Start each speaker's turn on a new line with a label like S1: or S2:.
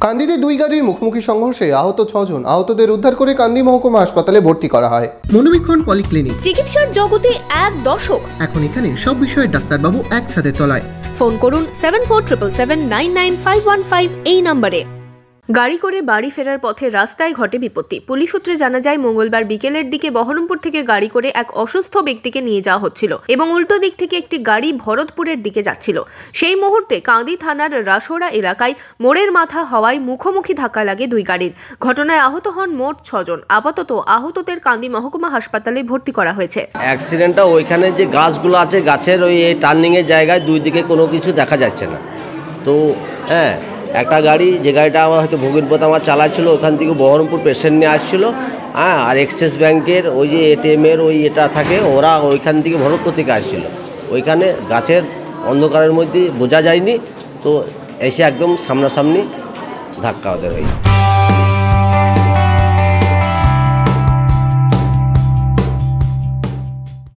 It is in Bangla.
S1: কান্দিতে দুই গাড়ির মুখোমুখি সংঘর্ষে আহত 6 জন। আহতদের উদ্ধার করে কান্দি মহকুমা হাসপাতালে ভর্তি করা হয়।
S2: মনোবীক্ষণ পলিক্লিনিক,
S3: চিকিৎসার জগতে এক দশক।
S2: এখন এখানে সব বিষয়ে ডাক্তারবাবু একসাথে তলায়।
S3: ফোন করুন 7477799515 এই নম্বরে। গাড়ি করে বাড়ি ফেরার পথে রাস্তায় ঘটে বিপত্তি। পুলিশ সূত্রে জানা যায়, মঙ্গলবার বিকেলের দিকে বহরমপুর থেকে গাড়ি করে এক অসুস্থ ব্যক্তিকে নিয়ে যাওয়া হচ্ছিল এবং উল্টো দিক থেকে একটি গাড়ি ভরতপুরের দিকে যাচ্ছিল। সেই মুহূর্তে কান্দি থানার রাসোড়া এলাকায় মোড়ের মাথা হওয়ায় মুখোমুখি ধাক্কা লাগে দুই গাড়ির। ঘটনায় আহত হন মোট 6 জন। আপাতত আহতদের কান্দি মহকুমা হাসপাতালে ভর্তি করা হয়েছে।
S4: অ্যাক্সিডেন্টটা ওইখানে যে গাছগুলো আছে, গাছের ওই টার্নিংয়ের জায়গায় দুই দিকে কোনো কিছু দেখা যাচ্ছে না। তো হ্যাঁ, একটা গাড়ি, যে গাড়িটা আমার হয়তো ভগিনপথ আমার চালাচ্ছিল, ওখান থেকে বহরমপুর পেশেন্ট নিয়ে আসছিলো। হ্যাঁ, আর এক্সিস ব্যাংকের ওই যে এটিএমের ওই এটা থাকে, ওরা ওইখান থেকে ভরতপুর থেকে আসছিলো। ওইখানে গাছের অন্ধকারের মধ্যে বোঝা যায়নি, তো এসে একদম সামনাসামনি ধাক্কা ওদের হয়েছে।